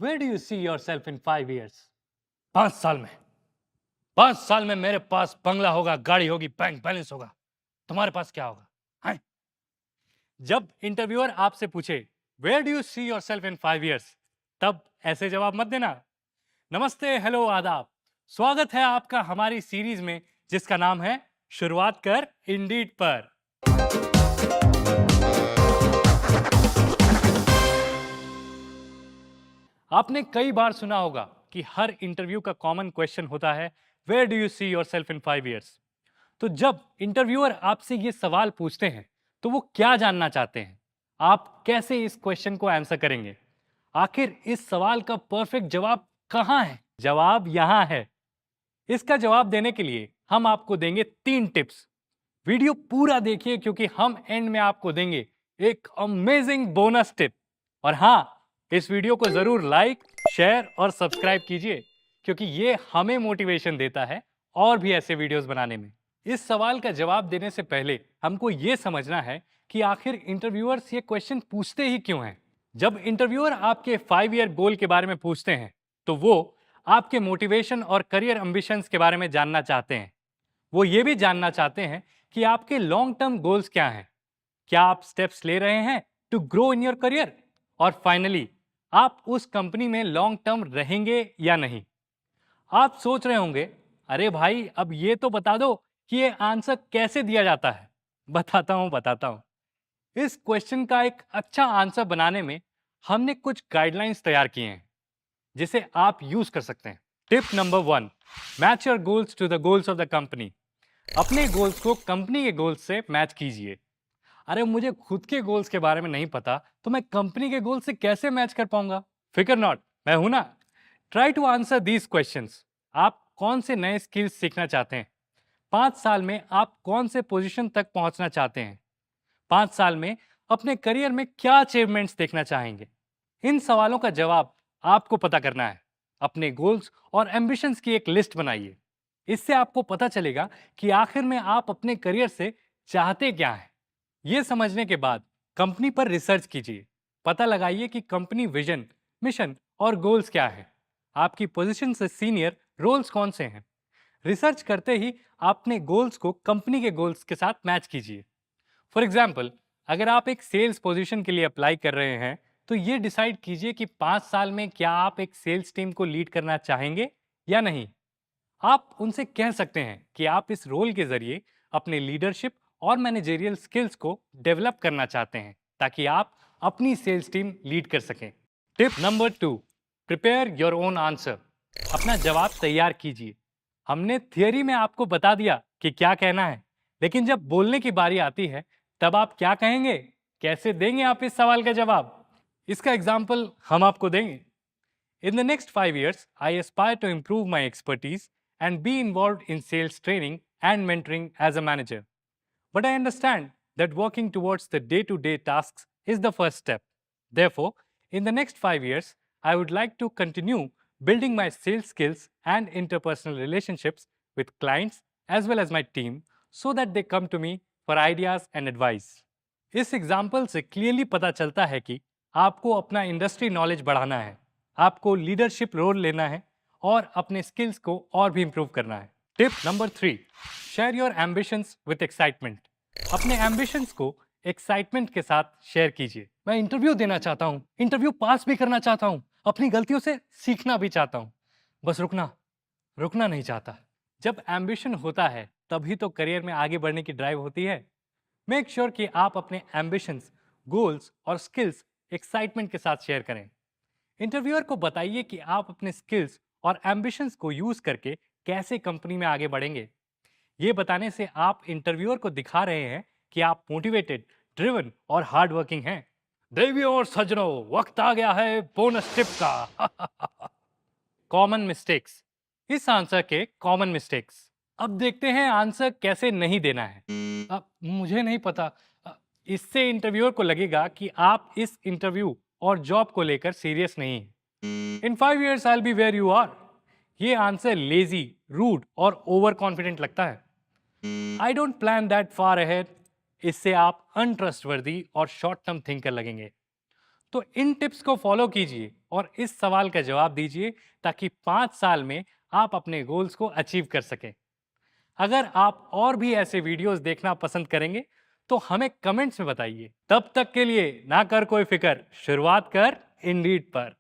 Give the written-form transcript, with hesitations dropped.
Where do you see yourself in 5 years? 5 साल में। 5 साल में मेरे पास बंगला होगा, गाड़ी होगी, बैंक बैलेंस होगा। तुम्हारे पास क्या होगा? हैं? जब इंटरव्यूअर आपसे पूछे where do you see yourself in 5 years, तब ऐसे जवाब मत देना। नमस्ते, हेलो, आदाब। स्वागत है आपका हमारी सीरीज में जिसका नाम है शुरुआत कर इंडीड पर। आपने कई बार सुना होगा कि हर इंटरव्यू का कॉमन क्वेश्चन होता है where do you see yourself in 5 years। तो जब इंटरव्यूअर आपसे ये सवाल पूछते हैं तो वो क्या जानना चाहते हैं? आप कैसे इस क्वेश्चन को आंसर करेंगे? आखिर इस सवाल का परफेक्ट जवाब कहाँ है? जवाब यहाँ है। इसका जवाब देने के लिए हम आपको देंगे 3 टिप्स। वीडियो पूरा देखिए क्योंकि हम एंड में आपको देंगे एक अमेजिंग बोनस टिप। और हाँ, इस वीडियो को जरूर लाइक, शेयर और सब्सक्राइब कीजिए क्योंकि ये हमें मोटिवेशन देता है और भी ऐसे वीडियोस बनाने में। इस सवाल का जवाब देने से पहले हमको ये समझना है कि आखिर इंटरव्यूअर्स ये क्वेश्चन पूछते ही क्यों हैं। जब इंटरव्यूअर आपके 5 ईयर गोल के बारे में पूछते हैं तो वो आपके मोटिवेशन और करियर एम्बिशंस के बारे में जानना चाहते हैं। वो ये भी जानना चाहते हैं कि आपके लॉन्ग टर्म गोल्स क्या हैं, क्या आप स्टेप्स ले रहे हैं to grow in your career, और फाइनली आप उस कंपनी में लॉन्ग टर्म रहेंगे या नहीं। आप सोच रहे होंगे, अरे भाई अब ये तो बता दो कि ये आंसर कैसे दिया जाता है। बताता हूं। इस क्वेश्चन का एक अच्छा आंसर बनाने में हमने कुछ गाइडलाइंस तैयार किए हैं जिसे आप यूज कर सकते हैं। Tip number 1, match your goals to the goals of the company. अपने गोल्स को कंपनी के गोल्स से मैच कीजिए। अरे मुझे खुद के गोल्स के बारे में नहीं पता तो मैं कंपनी के गोल से कैसे मैच कर पाऊंगा? फिकर नॉट, मैं हूं ना। Try to answer these questions. आप कौन से नए स्किल्स सीखना चाहते हैं? 5 साल में आप कौन से पोजीशन तक पहुंचना चाहते हैं? 5 साल में अपने करियर में क्या अचीवमेंट्स देखना चाहेंगे? इन सवालों का जवाब आपको पता करना है। अपने गोल्स और एम्बिशंस की एक लिस्ट बनाइए। इससे आपको पता चलेगा कि आखिर में आप अपने करियर से चाहते क्या हैं। ये समझने के बाद कंपनी पर रिसर्च कीजिए। पता लगाइए कि कंपनी विजन, मिशन और गोल्स क्या है। आपकी पोजीशन से सीनियर रोल्स कौन से हैं। रिसर्च करते ही अपने गोल्स को कंपनी के गोल्स के साथ मैच कीजिए। फॉर एग्जाम्पल, अगर आप एक सेल्स पोजीशन के लिए अप्लाई कर रहे हैं तो ये डिसाइड कीजिए कि 5 साल में क्या आप एक सेल्स टीम को लीड करना चाहेंगे या नहीं। आप उनसे कह सकते हैं कि आप इस रोल के जरिए अपने लीडरशिप और मैनेजरियल स्किल्स को डेवलप करना चाहते हैं ताकि आप अपनी सेल्स टीम लीड कर सकें। Tip number 2, prepare your own answer. अपना जवाब तैयार कीजिए। हमने थियरी में आपको बता दिया कि क्या कहना है, लेकिन जब बोलने की बारी आती है तब आप क्या कहेंगे? कैसे देंगे आप इस सवाल का जवाब? इसका एग्जाम्पल हम आपको देंगे। In the next 5 years, I aspire to improve my expertise and be involved in sales training and mentoring as a manager. But I understand that working towards the day to day tasks is the first step. Therefore, in the next 5 years, I would like to continue building my sales skills and interpersonal relationships with clients as well as my team so that they come to me for ideas and advice. इस example से clearly पता चलता है कि आपको अपना industry knowledge बढ़ाना है, आपको लीडरशिप रोल लेना है और अपने स्किल्स को और भी इंप्रूव करना है। Tip number 3, share your ambitions with excitement. अपने एम्बिशंस को एक्साइटमेंट के साथ शेयर कीजिए। मैं इंटरव्यू देना चाहता हूँ, इंटरव्यू पास भी करना चाहता हूँ, अपनी गलतियों से सीखना भी चाहता हूँ, बस रुकना नहीं चाहता। जब एम्बिशन होता है तभी तो करियर में आगे बढ़ने की ड्राइव होती है। मेक श्योर कि आप अपने एम्बिशंस, गोल्स और स्किल्स एक्साइटमेंट के साथ शेयर करें। इंटरव्यूअर को बताइए कि आप अपने स्किल्स और एम्बिशंस को यूज करके कैसे कंपनी में आगे बढ़ेंगे। ये बताने से आप इंटरव्यूअर को दिखा रहे हैं कि आप मोटिवेटेड, ड्रिवन और हार्ड वर्किंग हैं। देवियों और सज्जनों, वक्त आ गया है बोनस टिप का। Common mistakes. इस आंसर के कॉमन मिस्टेक्स। अब देखते हैं आंसर कैसे नहीं देना है। अब मुझे नहीं पता। इससे इंटरव्यूअर को लगेगा कि आप इस इंटरव्यू और जॉब को लेकर सीरियस नहीं हैं। In 5 years I will be where you are. ये आंसर लेजी, रूड और ओवर कॉन्फिडेंट लगता है। I don't plan that far ahead. इससे आप अनट्रस्टवर्दी और शॉर्ट टर्म थिंकर लगेंगे। तो इन टिप्स को फॉलो कीजिए और इस सवाल का जवाब दीजिए ताकि 5 साल में आप अपने गोल्स को अचीव कर सकें। अगर आप और भी ऐसे वीडियोस देखना पसंद करेंगे तो हमें कमेंट्स में बताइए। तब तक के लिए ना कर कोई फिक्र, शुरुआत कर इंडीड पर।